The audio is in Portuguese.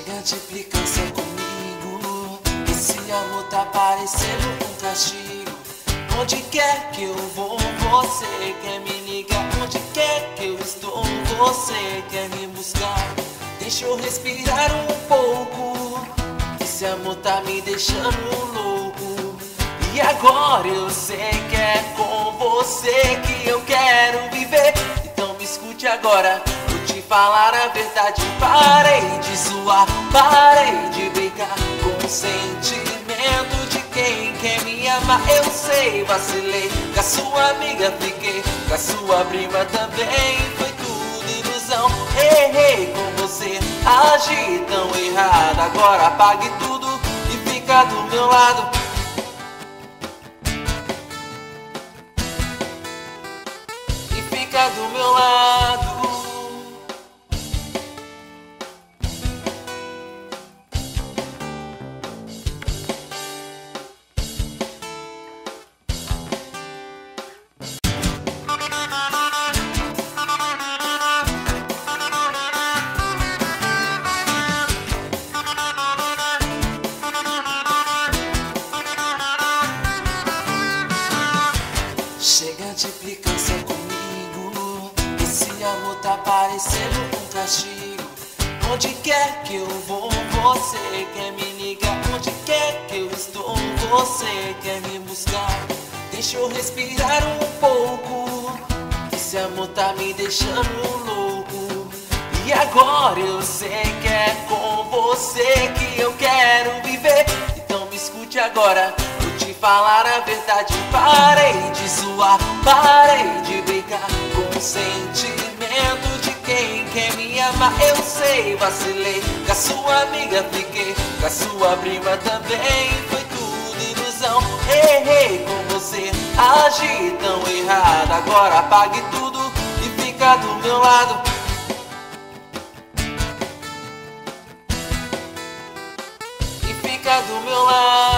Chega de implicância comigo, esse amor tá parecendo um castigo. Onde quer que eu vou, você quer me ligar. Onde quer que eu estou, você quer me buscar. Deixa eu respirar um pouco, esse amor tá me deixando louco. E agora eu sei que é com você que eu quero viver. Então me escute agora, vou te falar a verdade. Parei de zoar, parei de brincar com o sentimento de quem quer me amar. Eu sei, vacilei, com a sua amiga fiquei, com a sua prima também. Foi tudo ilusão, errei com você, agi tão errado. Agora apague tudo e fica do meu lado. E fica do meu lado. Chega de implicância comigo, esse amor tá parecendo um castigo. Onde quer que eu vou, você quer me ligar. Onde quer que eu estou, você quer me buscar. Deixa eu respirar um pouco, esse amor tá me deixando louco. E agora eu sei que é com você que eu quero viver. Então me escute agora, vou te falar a verdade. Parei de zoar, parei de brincar com o sentimento de quem quer me amar. Eu sei, vacilei, com a sua amiga fiquei, com a sua prima também. Foi tudo ilusão, errei com você, agi tão errado. Agora apague tudo e fica do meu lado. E fica do meu lado.